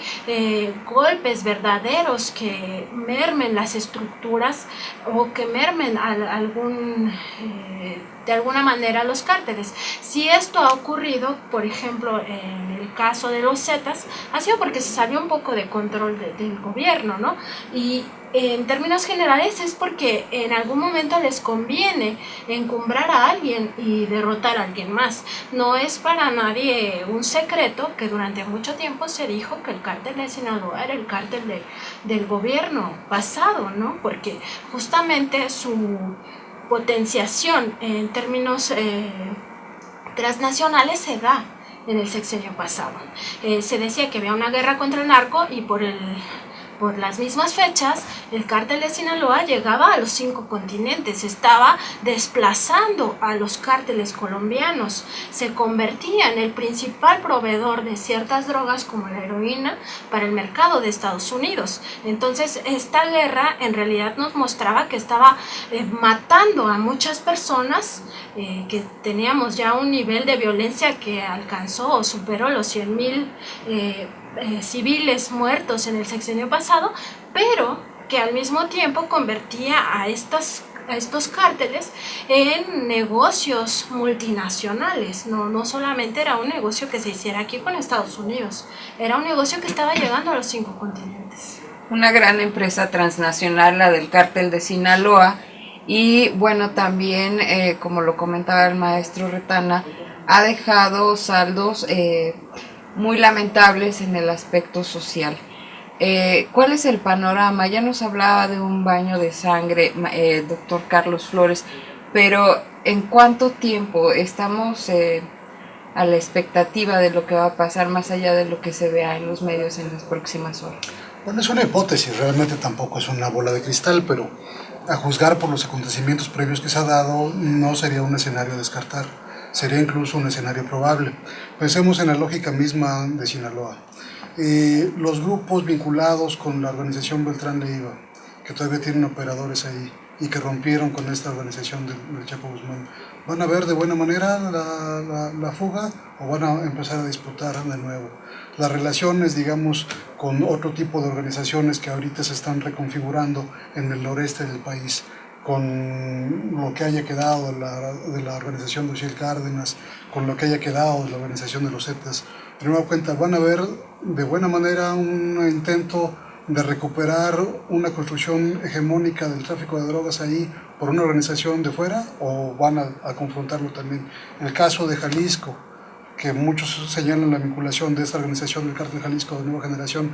golpes verdaderos que mermen las estructuras o que mermen de alguna manera los cárteles. Si esto ha ocurrido, por ejemplo, en el caso de los Zetas, ha sido porque se salió un poco de control del gobierno, ¿no? Y en términos generales es porque en algún momento les conviene encumbrar a alguien y derrotar a alguien más. No es para nadie un secreto que durante mucho tiempo se dijo que el cártel de Sinaloa era el cártel del gobierno pasado, ¿no? Porque justamente su potenciación en términos transnacionales se da en el sexenio pasado. Se decía que había una guerra contra el narco y por las mismas fechas, el cártel de Sinaloa llegaba a los 5 continentes, estaba desplazando a los cárteles colombianos, se convertía en el principal proveedor de ciertas drogas como la heroína para el mercado de Estados Unidos. Entonces, esta guerra en realidad nos mostraba que estaba matando a muchas personas, que teníamos ya un nivel de violencia que alcanzó o superó los 100,000 civiles muertos en el sexenio pasado, pero que al mismo tiempo convertía a estos cárteles en negocios multinacionales. No solamente era un negocio que se hiciera aquí con Estados Unidos, era un negocio que estaba llegando a los 5 continentes.
Una gran empresa transnacional, la del cártel de Sinaloa, y bueno, también, como lo comentaba el maestro Retana, ha dejado saldos muy lamentables en el aspecto social. ¿Cuál es el panorama? Ya nos hablaba de un baño de sangre, doctor Carlos Flores, pero ¿en cuánto tiempo estamos a la expectativa de lo que va a pasar más allá de lo que se vea en los medios en las próximas horas?
Bueno, es una hipótesis, realmente tampoco es una bola de cristal, pero a juzgar por los acontecimientos previos que se ha dado, no sería un escenario a descartar. Sería incluso un escenario probable. Pensemos en la lógica misma de Sinaloa. Los grupos vinculados con la organización Beltrán Leiva, que todavía tienen operadores ahí y que rompieron con esta organización del Chapo Guzmán, ¿van a ver de buena manera la fuga o van a empezar a disputar de nuevo? Las relaciones, digamos, con otro tipo de organizaciones que ahorita se están reconfigurando en el noreste del país, con lo que haya quedado de la organización de Uciel Cárdenas, con lo que haya quedado de la organización de los Zetas, de nueva cuenta, ¿van a ver de buena manera un intento de recuperar una construcción hegemónica del tráfico de drogas ahí por una organización de fuera, o van a confrontarlo también? En el caso de Jalisco, que muchos señalan la vinculación de esta organización del Cártel Jalisco de Nueva Generación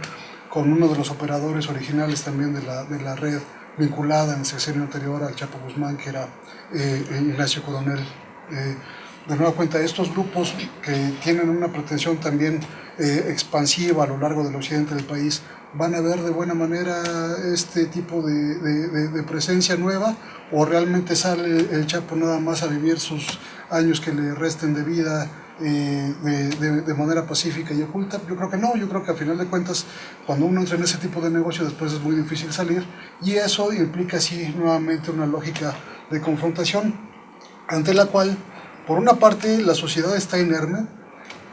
con uno de los operadores originales también de la red vinculada en el sexenio anterior al Chapo Guzmán, que era Ignacio Coronel. De nueva cuenta, estos grupos que tienen una pretensión también expansiva a lo largo del occidente del país, van a ver de buena manera este tipo de presencia nueva, o realmente sale el Chapo nada más a vivir sus años que le resten de vida de manera pacífica y oculta. Yo creo que no, yo creo que a final de cuentas, cuando uno entra en ese tipo de negocio, después es muy difícil salir, y eso implica así nuevamente una lógica de confrontación, ante la cual, por una parte, la sociedad está inerme,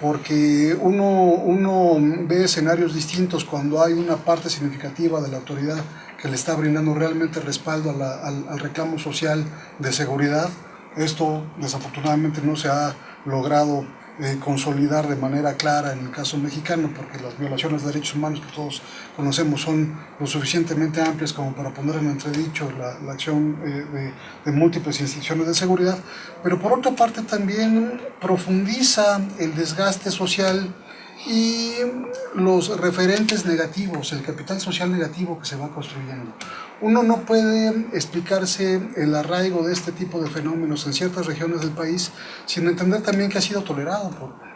porque uno ve escenarios distintos cuando hay una parte significativa de la autoridad que le está brindando realmente respaldo al reclamo social de seguridad. Esto desafortunadamente no se ha logrado consolidar de manera clara en el caso mexicano, porque las violaciones de derechos humanos que todos conocemos son lo suficientemente amplias como para poner en entredicho la acción de múltiples instituciones de seguridad, pero por otra parte también profundiza el desgaste social y los referentes negativos, el capital social negativo que se va construyendo. Uno no puede explicarse el arraigo de este tipo de fenómenos en ciertas regiones del país sin entender también que ha sido tolerado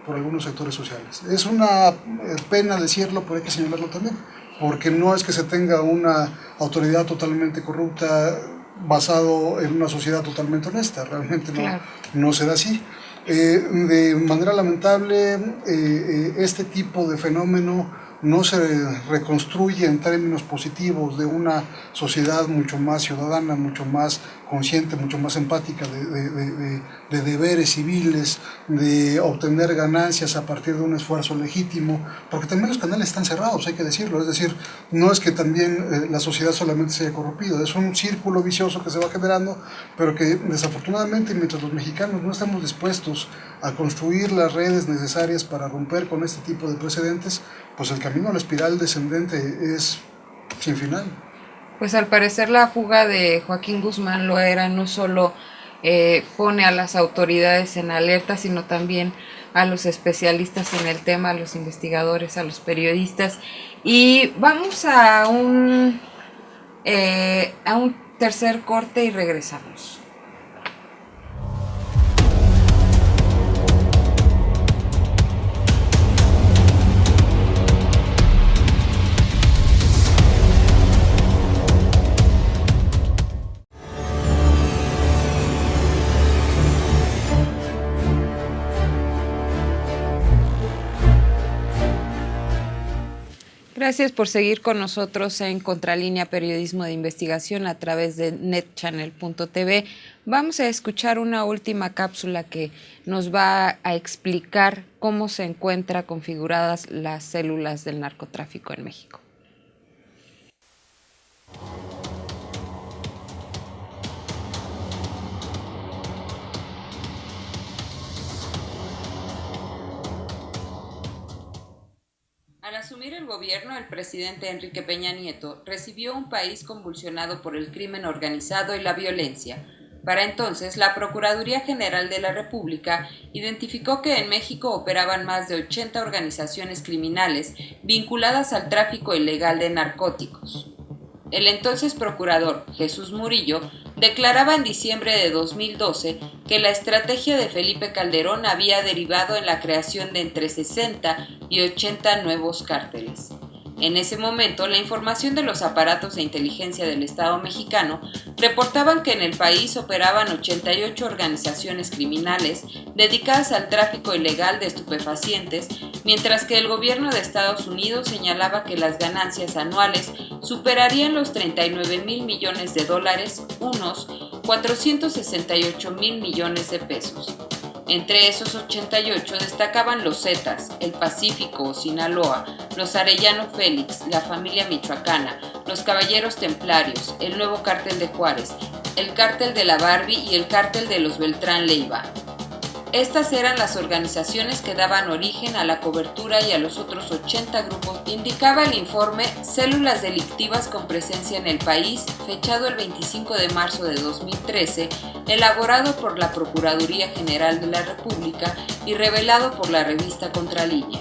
por algunos sectores sociales. Es una pena decirlo, pero hay que señalarlo también, porque no es que se tenga una autoridad totalmente corrupta basado en una sociedad totalmente honesta, realmente no se da así. De manera lamentable, este tipo de fenómeno no se reconstruye en términos positivos de una sociedad mucho más ciudadana, mucho más consciente, mucho más empática de deberes civiles, de obtener ganancias a partir de un esfuerzo legítimo, porque también los canales están cerrados, hay que decirlo, es decir, no es que también la sociedad solamente se haya corrompido, es un círculo vicioso que se va generando, pero que desafortunadamente, mientras los mexicanos no estamos dispuestos a construir las redes necesarias para romper con este tipo de precedentes, pues el camino a la espiral descendente es sin final.
Pues al parecer la fuga de Joaquín Guzmán Loera no solo pone a las autoridades en alerta, sino también a los especialistas en el tema, a los investigadores, a los periodistas. Y vamos a un tercer corte y regresamos. Gracias por seguir con nosotros en Contralínea Periodismo de Investigación a través de netchannel.tv. Vamos a escuchar una última cápsula que nos va a explicar cómo se encuentran configuradas las células del narcotráfico en México. Al asumir el gobierno, el presidente Enrique Peña Nieto recibió un país convulsionado por el crimen organizado y la violencia. Para entonces, la Procuraduría General de la República identificó que en México operaban más de 80 organizaciones criminales vinculadas al tráfico ilegal de narcóticos. El entonces procurador, Jesús Murillo, declaraba en diciembre de 2012 que la estrategia de Felipe Calderón había derivado en la creación de entre 60 y 80 nuevos cárteles. En ese momento, la información de los aparatos de inteligencia del Estado mexicano reportaban que en el país operaban 88 organizaciones criminales dedicadas al tráfico ilegal de estupefacientes, mientras que el gobierno de Estados Unidos señalaba que las ganancias anuales superarían los 39,000 millones de dólares, unos 468,000 millones de pesos. Entre esos 88 destacaban los Zetas, el Pacífico o Sinaloa, los Arellano Félix, la familia michoacana, los Caballeros Templarios, el nuevo cártel de Juárez, el cártel de la Barbie y el cártel de los Beltrán Leiva. Estas eran las organizaciones que daban origen a la cobertura y a los otros 80 grupos, indicaba el informe Células Delictivas con Presencia en el País, fechado el 25 de marzo de 2013, elaborado por la Procuraduría General de la República y revelado por la revista Contralínea.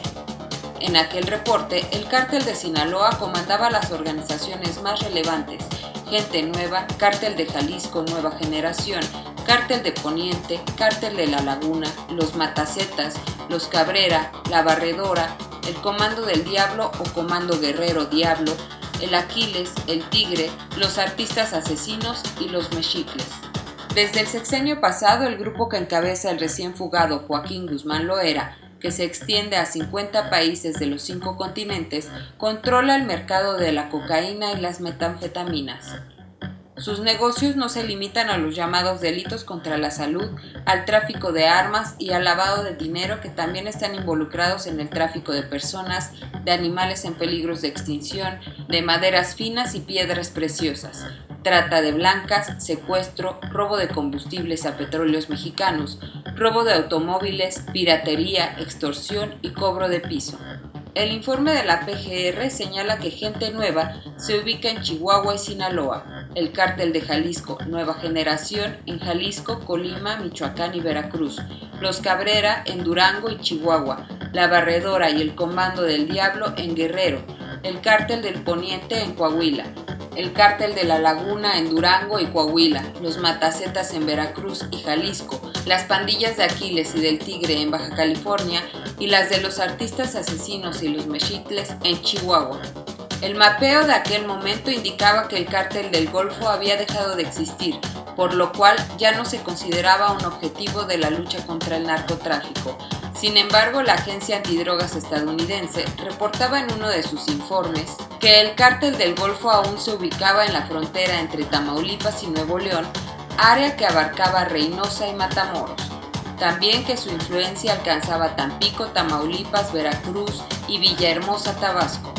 En aquel reporte, el cártel de Sinaloa comandaba las organizaciones más relevantes Gente Nueva, Cártel de Jalisco Nueva Generación, Cártel de Poniente, Cártel de La Laguna, Los Matacetas, Los Cabrera, La Barredora, el Comando del Diablo o Comando Guerrero Diablo, el Aquiles, el Tigre, los Artistas Asesinos y los Mexicles. Desde el sexenio pasado, el grupo que encabeza el recién fugado Joaquín Guzmán Loera, que se extiende a 50 países de los 5 continentes, controla el mercado de la cocaína y las metanfetaminas. Sus negocios no se limitan a los llamados delitos contra la salud, al tráfico de armas y al lavado de dinero, que también están involucrados en el tráfico de personas, de animales en peligros de extinción, de maderas finas y piedras preciosas, trata de blancas, secuestro, robo de combustibles a petróleos mexicanos, robo de automóviles, piratería, extorsión y cobro de piso. El informe de la PGR señala que Gente Nueva se ubica en Chihuahua y Sinaloa, el Cártel de Jalisco Nueva Generación en Jalisco, Colima, Michoacán y Veracruz, Los Cabrera en Durango y Chihuahua, La Barredora y el Comando del Diablo en Guerrero, el Cártel del Poniente en Coahuila, el Cártel de La Laguna en Durango y Coahuila, los Matacetas en Veracruz y Jalisco, las pandillas de Aquiles y del Tigre en Baja California y las de los Artistas Asesinos y los Mexicles en Chihuahua. El mapeo de aquel momento indicaba que el Cártel del Golfo había dejado de existir, por lo cual ya no se consideraba un objetivo de la lucha contra el narcotráfico. Sin embargo, la Agencia Antidrogas estadounidense reportaba en uno de sus informes que el Cártel del Golfo aún se ubicaba en la frontera entre Tamaulipas y Nuevo León, área que abarcaba Reynosa y Matamoros. También que su influencia alcanzaba Tampico, Tamaulipas, Veracruz y Villahermosa, Tabasco.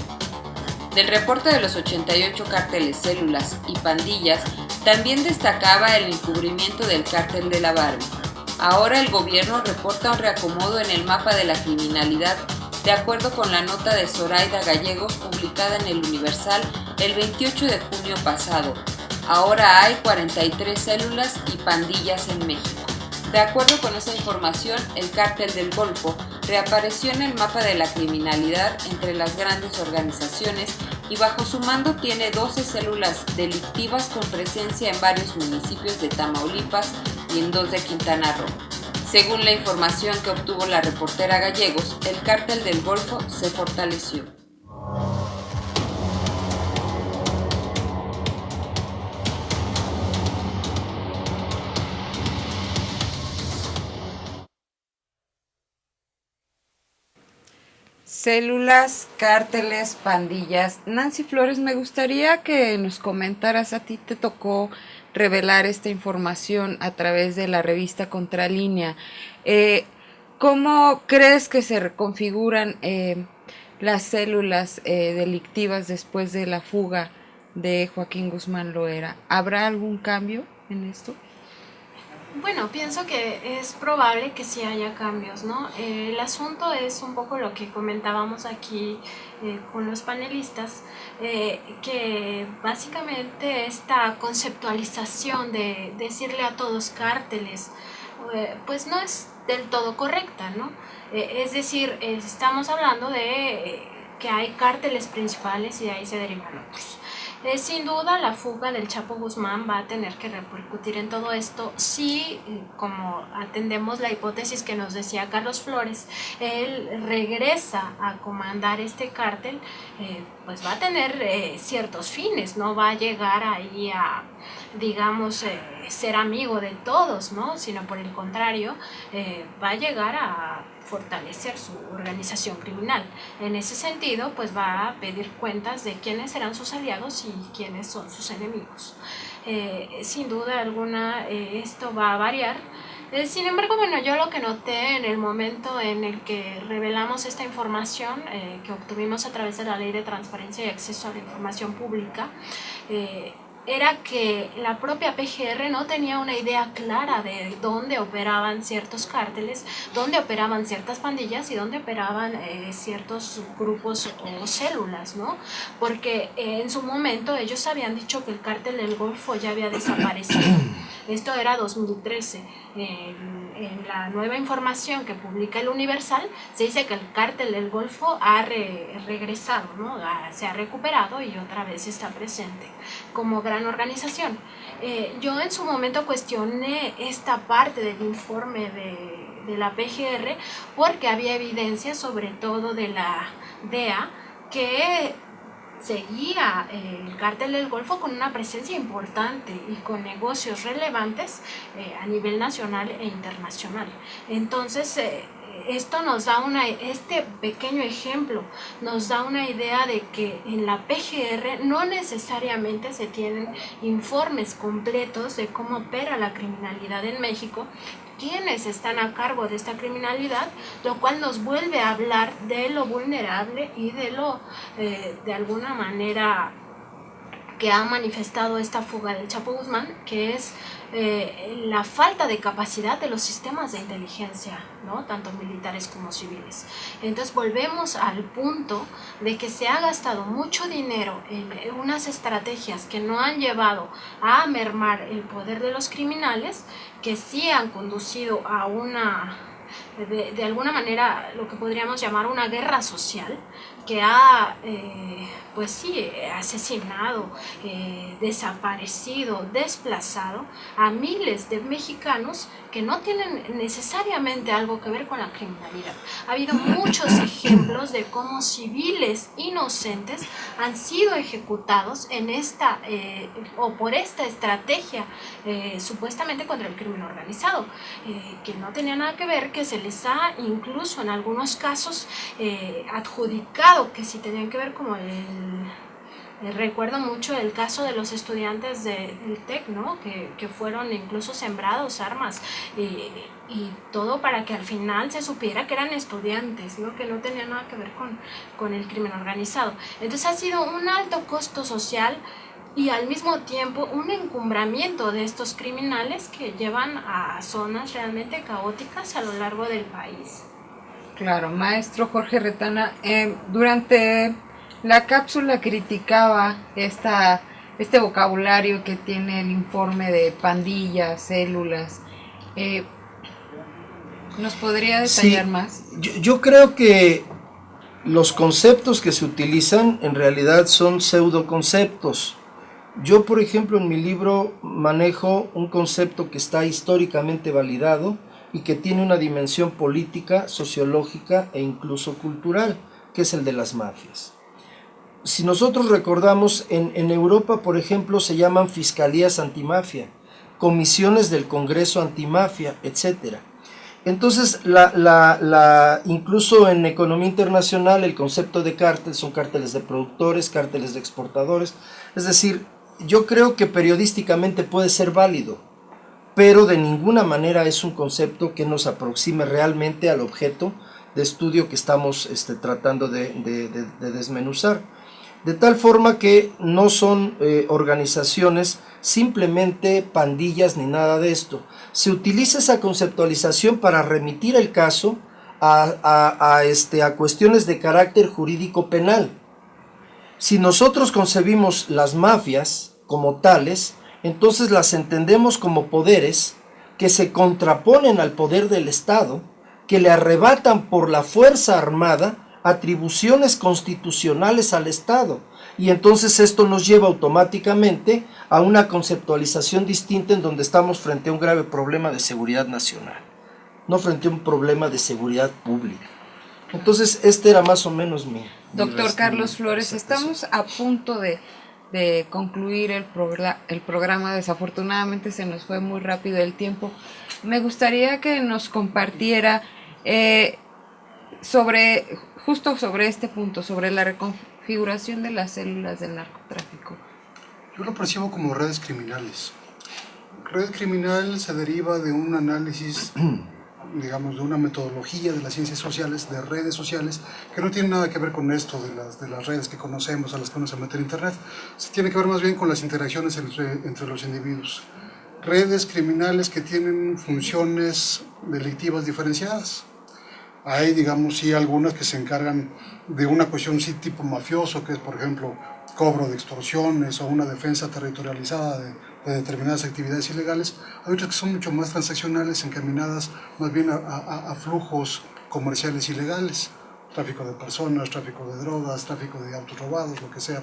Del reporte de los 88 cárteles, células y pandillas, también destacaba el encubrimiento del Cártel de la Barbie. Ahora el gobierno reporta un reacomodo en el mapa de la criminalidad, de acuerdo con la nota de Zoraida Gallegos publicada en El Universal el 28 de junio pasado. Ahora hay 43 células y pandillas en México. De acuerdo con esa información, el Cártel del Golfo reapareció en el mapa de la criminalidad entre las grandes organizaciones y bajo su mando tiene 12 células delictivas con presencia en varios municipios de Tamaulipas y en 2 de Quintana Roo. Según la información que obtuvo la reportera Gallegos, el Cártel del Golfo se fortaleció. Células, cárteles, pandillas. Nancy Flores, me gustaría que nos comentaras, a ti te tocó revelar esta información a través de la revista Contralínea. ¿Cómo crees que se reconfiguran las células delictivas después de la fuga de Joaquín Guzmán Loera? ¿Habrá algún cambio en esto?
Bueno, pienso que es probable que sí haya cambios, ¿no? El asunto es un poco lo que comentábamos aquí con los panelistas, que básicamente esta conceptualización de decirle a todos cárteles, pues no es del todo correcta, ¿no? Es decir, estamos hablando de que hay cárteles principales y de ahí se derivan otros. Sin duda la fuga del Chapo Guzmán va a tener que repercutir en todo esto si, como atendemos la hipótesis que nos decía Carlos Flores, él regresa a comandar este cártel, pues va a tener ciertos fines, no va a llegar ahí a, digamos, ser amigo de todos, ¿no? Sino por el contrario, va a llegar a fortalecer su organización criminal. En ese sentido, pues va a pedir cuentas de quiénes serán sus aliados y quiénes son sus enemigos. Sin duda alguna, esto va a variar. Sin embargo, bueno, yo lo que noté en el momento en el que revelamos esta información que obtuvimos a través de la Ley de Transparencia y Acceso a la Información Pública, era que la propia PGR no tenía una idea clara de dónde operaban ciertos cárteles, dónde operaban ciertas pandillas y dónde operaban ciertos grupos o células, ¿no? Porque en su momento ellos habían dicho que el cártel del Golfo ya había desaparecido. Esto era 2013. en la nueva información que publica el Universal, se dice que el Cártel del Golfo ha regresado, ¿no? Se ha recuperado y otra vez está presente como gran organización. Yo en su momento cuestioné esta parte del informe de la PGR porque había evidencia, sobre todo de la DEA, que seguía el Cártel del Golfo con una presencia importante y con negocios relevantes a nivel nacional e internacional. Entonces, esto nos da este pequeño ejemplo nos da una idea de que en la PGR no necesariamente se tienen informes completos de cómo opera la criminalidad en México, quiénes están a cargo de esta criminalidad, lo cual nos vuelve a hablar de lo vulnerable y de lo, de alguna manera, que ha manifestado esta fuga del Chapo Guzmán, que es la falta de capacidad de los sistemas de inteligencia, ¿no? Tanto militares como civiles. Entonces volvemos al punto de que se ha gastado mucho dinero en unas estrategias que no han llevado a mermar el poder de los criminales, que sí han conducido a una, de alguna manera, lo que podríamos llamar una guerra social, que ha, pues sí, asesinado, desaparecido, desplazado a miles de mexicanos que no tienen necesariamente algo que ver con la criminalidad. Ha habido muchos ejemplos de cómo civiles inocentes han sido ejecutados en esta, o por esta estrategia supuestamente contra el crimen organizado, que no tenía nada que ver, que se les ha incluso en algunos casos adjudicado que sí tenían que ver, como recuerdo mucho el caso de los estudiantes del TEC, ¿no? que fueron incluso sembrados armas y todo para que al final se supiera que eran estudiantes, ¿no? Que no tenían nada que ver con el crimen organizado. Entonces ha sido un alto costo social y al mismo tiempo un encumbramiento de estos criminales que llevan a zonas realmente caóticas a lo largo del país.
Claro, maestro Jorge Retana, durante la cápsula criticaba este vocabulario que tiene el informe de pandillas, células. ¿Nos podría detallar más?
Yo creo que los conceptos que se utilizan en realidad son pseudoconceptos. Yo, por ejemplo, en mi libro manejo un concepto que está históricamente validado y que tiene una dimensión política, sociológica e incluso cultural, que es el de las mafias. Si nosotros recordamos, en Europa, por ejemplo, se llaman fiscalías antimafia, comisiones del Congreso antimafia, etc. Entonces, incluso en economía internacional, el concepto de cártel son cárteles de productores, cárteles de exportadores. Es decir, yo creo que periodísticamente puede ser válido, pero de ninguna manera es un concepto que nos aproxime realmente al objeto de estudio que estamos tratando de desmenuzar. De tal forma que no son organizaciones simplemente pandillas ni nada de esto. Se utiliza esa conceptualización para remitir el caso a cuestiones de carácter jurídico penal. Si nosotros concebimos las mafias como tales, entonces las entendemos como poderes que se contraponen al poder del Estado, que le arrebatan por la fuerza armada atribuciones constitucionales al Estado. Y entonces esto nos lleva automáticamente a una conceptualización distinta, en donde estamos frente a un grave problema de seguridad nacional, no frente a un problema de seguridad pública. Entonces era más o menos mi
Doctor Carlos Flores, estamos a punto de concluir el programa. Desafortunadamente se nos fue muy rápido el tiempo. Me gustaría que nos compartiera justo sobre este punto, sobre la reconfiguración de las células del narcotráfico.
Yo lo percibo como redes criminales. Red criminal se deriva de un análisis, digamos, de una metodología de las ciencias sociales, de redes sociales, que no tiene nada que ver con esto de las redes que conocemos, a las que uno se mete en internet. Se tiene que ver más bien con las interacciones entre los individuos. Redes criminales que tienen funciones delictivas diferenciadas. Hay, digamos, sí, algunas que se encargan de una cuestión sí tipo mafioso, que es, por ejemplo, cobro de extorsiones o una defensa territorializada de determinadas actividades ilegales. Hay otras que son mucho más transaccionales, encaminadas más bien a flujos comerciales ilegales, tráfico de personas, tráfico de drogas, tráfico de autos robados, lo que sea.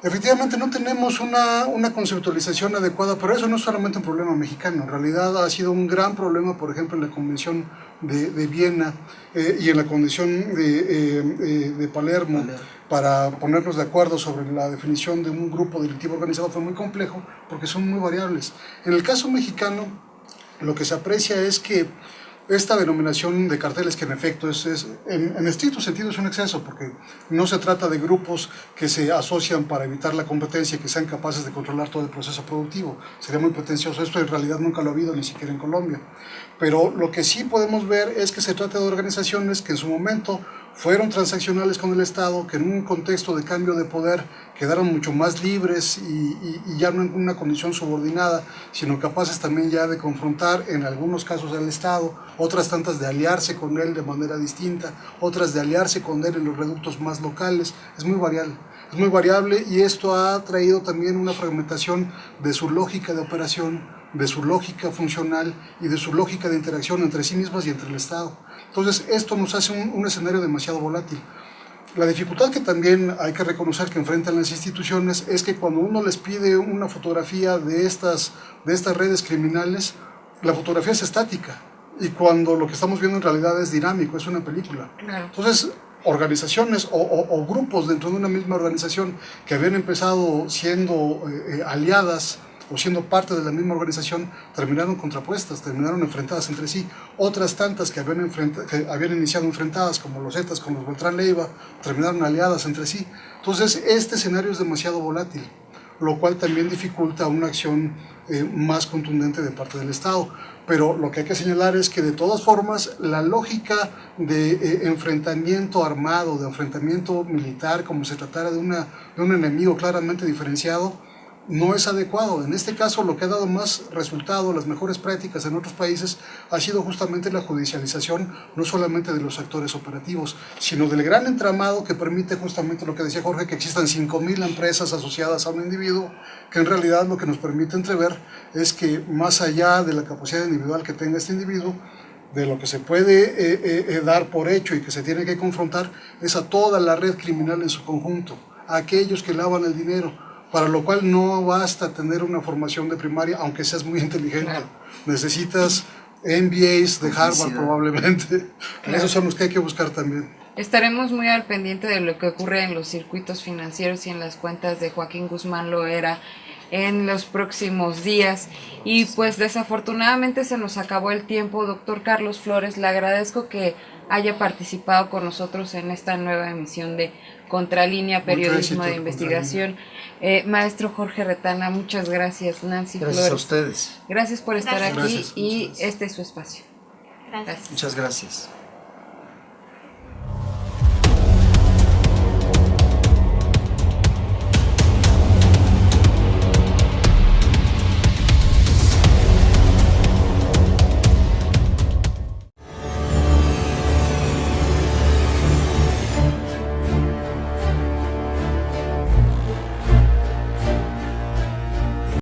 Efectivamente no tenemos una conceptualización adecuada, pero eso no es solamente un problema mexicano, en realidad ha sido un gran problema, por ejemplo, en la Convención de Viena y en la Convención de Palermo, para ponernos de acuerdo sobre la definición de un grupo delictivo organizado fue muy complejo, porque son muy variables. En el caso mexicano, lo que se aprecia es que esta denominación de carteles, que en efecto en estricto sentido es un exceso, porque no se trata de grupos que se asocian para evitar la competencia y que sean capaces de controlar todo el proceso productivo. Sería muy pretencioso, esto en realidad nunca lo ha habido, ni siquiera en Colombia. Pero lo que sí podemos ver es que se trata de organizaciones que en su momento fueron transaccionales con el Estado, que en un contexto de cambio de poder quedaron mucho más libres y ya no en una condición subordinada, sino capaces también ya de confrontar en algunos casos al Estado, otras tantas de aliarse con él de manera distinta, otras de aliarse con él en los reductos más locales. Es muy variable y esto ha traído también una fragmentación de su lógica de operación, de su lógica funcional y de su lógica de interacción entre sí mismas y entre el Estado. Entonces esto nos hace un escenario demasiado volátil. La dificultad que también hay que reconocer que enfrentan las instituciones es que cuando uno les pide una fotografía de estas redes criminales, la fotografía es estática y cuando lo que estamos viendo en realidad es dinámico, es una película. Claro. Entonces, organizaciones o grupos dentro de una misma organización que habían empezado siendo aliadas o siendo parte de la misma organización, terminaron contrapuestas, terminaron enfrentadas entre sí. Otras tantas que habían iniciado enfrentadas, como los Zetas con los Beltrán Leiva, terminaron aliadas entre sí. Entonces, este escenario es demasiado volátil, lo cual también dificulta una acción más contundente de parte del Estado. Pero lo que hay que señalar es que de todas formas la lógica de enfrentamiento armado, de enfrentamiento militar, como se tratara de un enemigo claramente diferenciado, no es adecuado. En este caso lo que ha dado más resultado, las mejores prácticas en otros países, ha sido justamente la judicialización, no solamente de los actores operativos, sino del gran entramado que permite justamente lo que decía Jorge, que existan 5,000 empresas asociadas a un individuo, que en realidad lo que nos permite entrever es que más allá de la capacidad individual que tenga este individuo, de lo que se puede dar por hecho y que se tiene que confrontar, es a toda la red criminal en su conjunto, a aquellos que lavan el dinero, para lo cual no basta tener una formación de primaria, aunque seas muy inteligente. Claro. Necesitas MBAs de Harvard probablemente. Claro. Esos son los que hay que buscar también.
Estaremos muy al pendiente de lo que ocurre en los circuitos financieros y en las cuentas de Joaquín Guzmán Loera en los próximos días. Y pues desafortunadamente se nos acabó el tiempo. Doctor Carlos Flores, le agradezco que haya participado con nosotros en esta nueva emisión de Contralínea, Periodismo de Investigación. Maestro Jorge Retana, muchas gracias. Nancy Flores.
Gracias a ustedes.
Gracias por estar aquí
gracias,
y este es su espacio.
Gracias.
Muchas gracias.